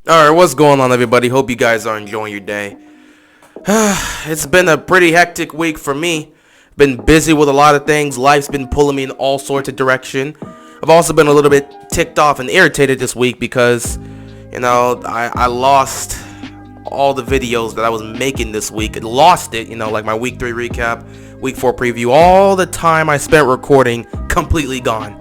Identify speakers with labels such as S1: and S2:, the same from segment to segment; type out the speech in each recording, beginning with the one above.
S1: Alright, what's going on, everybody? Hope you guys are enjoying your day. It's been a pretty hectic week for me. Been busy with a lot of things. Life's been pulling me in all sorts of direction. I've also been a little bit ticked off and irritated this week because, I lost all the videos that I was making this week. I lost it, like my week 3 recap, week 4 preview. All the time I spent recording, completely gone.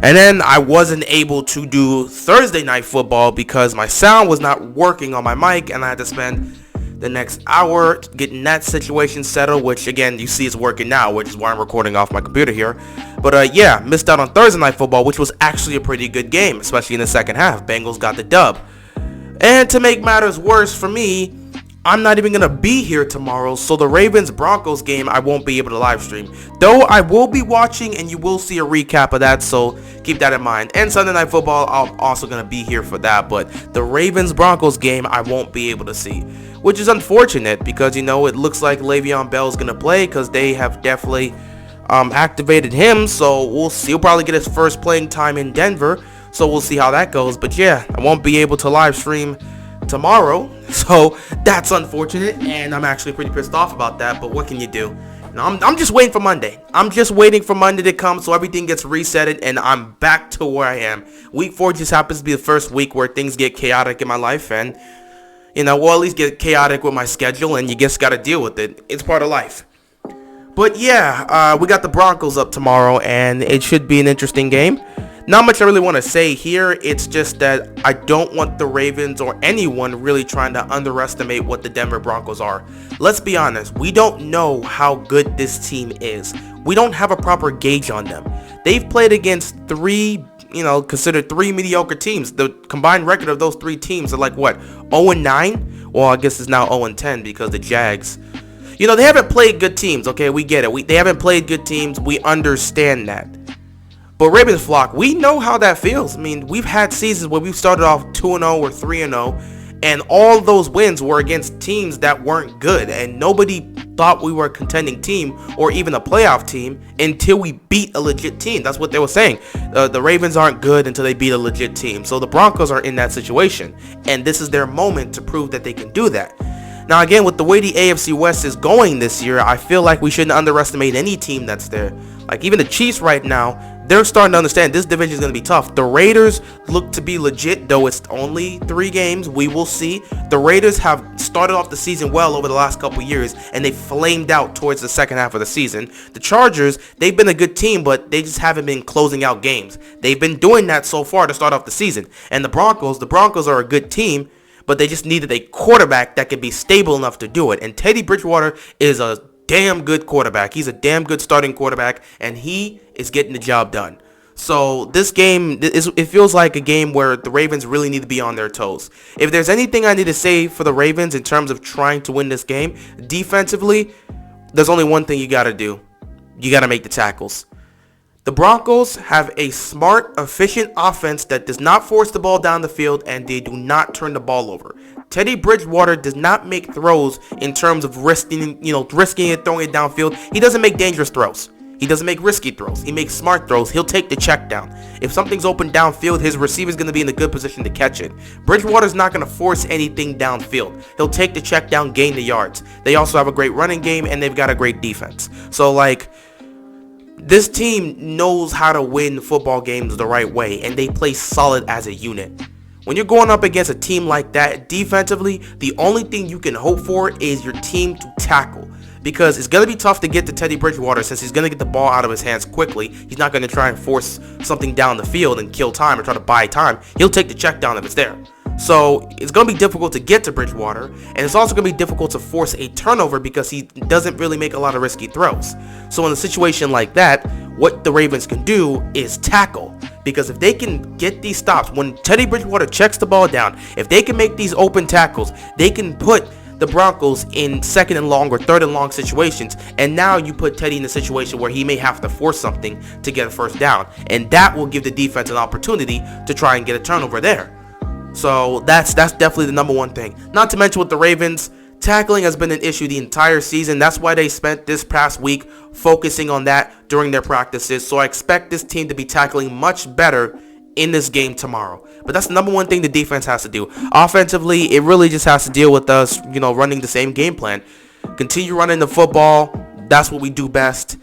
S1: And then I wasn't able to do Thursday night football because my sound was not working on my mic, and I had to spend the next hour getting that situation settled, which again you see is working now, which is why I'm recording off my computer here. But yeah, missed out on Thursday night football, which was actually a pretty good game, especially in the second half. Bengals got the dub. And to make matters worse for me, I'm not even going to be here tomorrow, so the Ravens-Broncos game I won't be able to live stream. Though I will be watching, and you will see a recap of that, so keep that in mind. And Sunday Night Football, I'm also going to be here for that, but the Ravens-Broncos game I won't be able to see, which is unfortunate because, it looks like Le'Veon Bell is going to play because they have definitely activated him, so we'll see. He'll probably get his first playing time in Denver, so we'll see how that goes. But yeah, I won't be able to live stream tomorrow, so that's unfortunate, and I'm actually pretty pissed off about that, but what can you do? I'm just waiting for Monday. I'm just waiting for Monday to come so everything gets resetted and I'm back to where I am. Week 4 just happens to be the first week where things get chaotic in my life, and we'll at least get chaotic with my schedule, and you just gotta deal with it. It's part of life. But yeah, we got the Broncos up tomorrow, and it should be an interesting game. Not much I really want to say here. It's just that I don't want the Ravens or anyone really trying to underestimate what the Denver Broncos are. Let's be honest. We don't know how good this team is. We don't have a proper gauge on them. They've played against considered three mediocre teams. The combined record of those three teams are like, what, 0-9? Well, I guess it's now 0-10 because the Jags, they haven't played good teams, okay? We get it. They haven't played good teams. We understand that. But Ravens flock, we know how that feels. I mean, we've had seasons where we've started off 2-0 or 3-0, and all those wins were against teams that weren't good, and nobody thought we were a contending team or even a playoff team until we beat a legit team. That's what they were saying. The Ravens aren't good until they beat a legit team. So the Broncos are in that situation, and this is their moment to prove that they can do that. Now, again, with the way the AFC West is going this year, I feel like we shouldn't underestimate any team that's there. Like, even the Chiefs right now, they're starting to understand this division is going to be tough. The Raiders look to be legit, though it's only 3 games. We will see. The Raiders have started off the season well over the last couple years, and they flamed out towards the second half of the season. The Chargers, they've been a good team, but they just haven't been closing out games. They've been doing that so far to start off the season. And the Broncos are a good team, but they just needed a quarterback that could be stable enough to do it. And Teddy Bridgewater is a damn good quarterback. He's a damn good starting quarterback, and he is getting the job done. So this game, it feels like a game where the Ravens really need to be on their toes. If there's anything I need to say for the Ravens in terms of trying to win this game, defensively, there's only one thing you got to do. You got to make the tackles. The Broncos have a smart, efficient offense that does not force the ball down the field, and they do not turn the ball over. Teddy Bridgewater does not make throws in terms of risking it, throwing it downfield. He doesn't make dangerous throws. He doesn't make risky throws. He makes smart throws. He'll take the check down. If something's open downfield, his receiver's going to be in a good position to catch it. Bridgewater's not going to force anything downfield. He'll take the check down, gain the yards. They also have a great running game, and they've got a great defense. So, this team knows how to win football games the right way, and they play solid as a unit. When you're going up against a team like that defensively, the only thing you can hope for is your team to tackle. Because it's going to be tough to get to Teddy Bridgewater since he's going to get the ball out of his hands quickly. He's not going to try and force something down the field and kill time or try to buy time. He'll take the check down if it's there. So it's going to be difficult to get to Bridgewater, and it's also going to be difficult to force a turnover because he doesn't really make a lot of risky throws. So in a situation like that, what the Ravens can do is tackle. Because if they can get these stops, when Teddy Bridgewater checks the ball down, if they can make these open tackles, they can put the Broncos in second and long or third and long situations, and now you put Teddy in a situation where he may have to force something to get a first down, and that will give the defense an opportunity to try and get a turnover there. So that's definitely the number one thing. Not to mention with the Ravens, tackling has been an issue the entire season. That's why they spent this past week focusing on that during their practices. So I expect this team to be tackling much better in this game tomorrow. But that's the number one thing the defense has to do. Offensively, it really just has to deal with us, running the same game plan. Continue running the football. That's what we do best.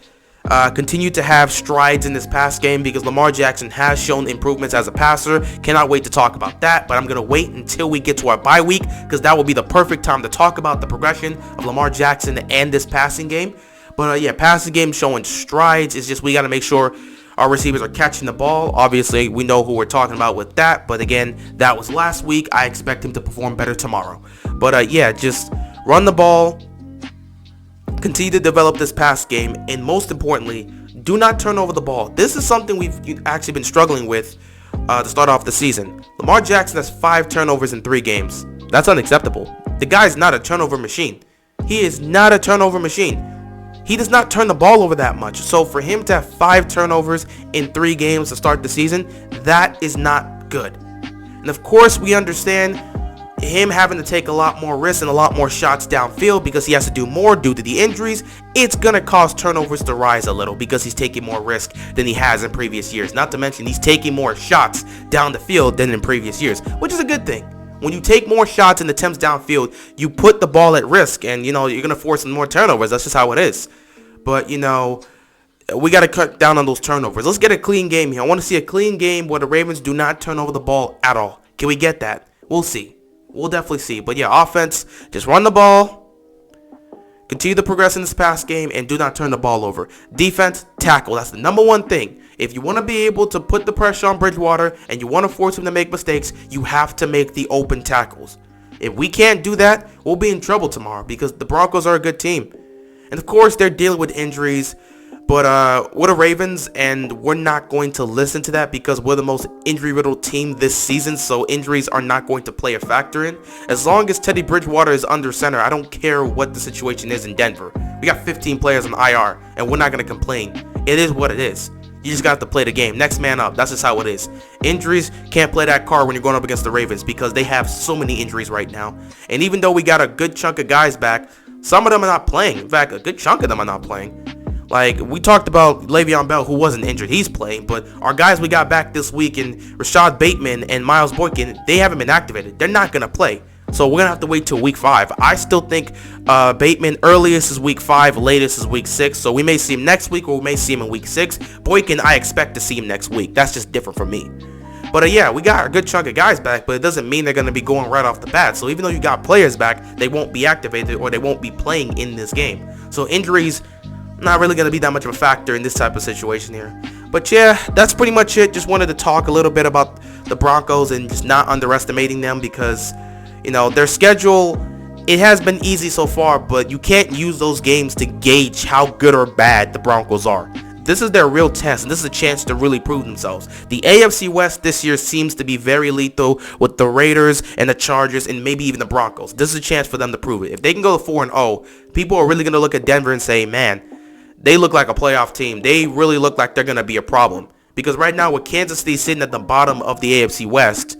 S1: Continue to have strides in this pass game because Lamar Jackson has shown improvements as a passer. Cannot wait to talk about that, but I'm going to wait until we get to our bye week because that will be the perfect time to talk about the progression of Lamar Jackson and this passing game. But yeah, passing game showing strides. It's just we got to make sure our receivers are catching the ball. Obviously, we know who we're talking about with that. But again, that was last week. I expect him to perform better tomorrow. But yeah, just run the ball. Continue to develop this pass game. And most importantly, do not turn over the ball. This is something we've actually been struggling with to start off the season. Lamar Jackson has 5 turnovers in 3 games. That's unacceptable. The guy's not a turnover machine. He is not a turnover machine. He does not turn the ball over that much. So for him to have 5 turnovers in 3 games to start the season, that is not good. And of course, we understand him having to take a lot more risks and a lot more shots downfield because he has to do more due to the injuries. It's going to cause turnovers to rise a little because he's taking more risk than he has in previous years. Not to mention he's taking more shots down the field than in previous years, which is a good thing. When you take more shots and attempts downfield, you put the ball at risk and, you're going to force some more turnovers. That's just how it is. But, we got to cut down on those turnovers. Let's get a clean game here. I want to see a clean game where the Ravens do not turn over the ball at all. Can we get that? We'll see. We'll definitely see. But, yeah, offense, just run the ball. Continue to progress in this pass game and do not turn the ball over. Defense, tackle. That's the number one thing. If you want to be able to put the pressure on Bridgewater and you want to force him to make mistakes, you have to make the open tackles. If we can't do that, we'll be in trouble tomorrow because the Broncos are a good team. And of course, they're dealing with injuries, but we're the Ravens, and we're not going to listen to that because we're the most injury-riddled team this season, so injuries are not going to play a factor in. As long as Teddy Bridgewater is under center, I don't care what the situation is in Denver. We got 15 players on IR, and we're not going to complain. It is what it is. You just got to play the game. Next man up. That's just how it is. Injuries can't play that card when you're going up against the Ravens because they have so many injuries right now. And even though we got a good chunk of guys back, some of them are not playing. In fact, a good chunk of them are not playing. Like, we talked about Le'Veon Bell, who wasn't injured. He's playing. But our guys we got back this week, and Rashad Bateman and Miles Boykin, they haven't been activated. They're not going to play. So we're going to have to wait till week 5. I still think Bateman earliest is week 5, latest is week 6. So we may see him next week or we may see him in week 6. Boykin, I expect to see him next week. That's just different for me. But yeah, we got a good chunk of guys back, but it doesn't mean they're going to be going right off the bat. So even though you got players back, they won't be activated or they won't be playing in this game. So injuries, not really going to be that much of a factor in this type of situation here. But yeah, that's pretty much it. Just wanted to talk a little bit about the Broncos and just not underestimating them because, their schedule, it has been easy so far, but you can't use those games to gauge how good or bad the Broncos are. This is their real test, and this is a chance to really prove themselves. The AFC West this year seems to be very lethal with the Raiders and the Chargers and maybe even the Broncos. This is a chance for them to prove it. If they can go to 4-0, people are really going to look at Denver and say, man, they look like a playoff team. They really look like they're going to be a problem. Because right now with Kansas City sitting at the bottom of the AFC West,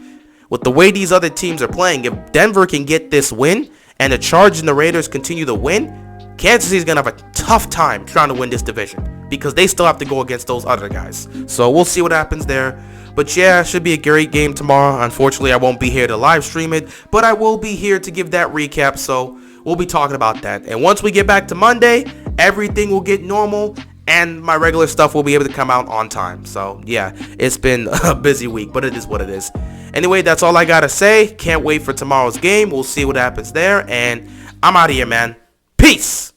S1: with the way these other teams are playing, if Denver can get this win and the Chargers and the Raiders continue to win, Kansas City is going to have a tough time trying to win this division because they still have to go against those other guys. So we'll see what happens there. But yeah, should be a great game tomorrow. Unfortunately, I won't be here to live stream it, but I will be here to give that recap. So we'll be talking about that. And once we get back to Monday, everything will get normal and my regular stuff will be able to come out on time. So yeah, it's been a busy week, but it is what it is. Anyway, that's all I gotta say. Can't wait for tomorrow's game. We'll see what happens there. And I'm out of here, man. Peace.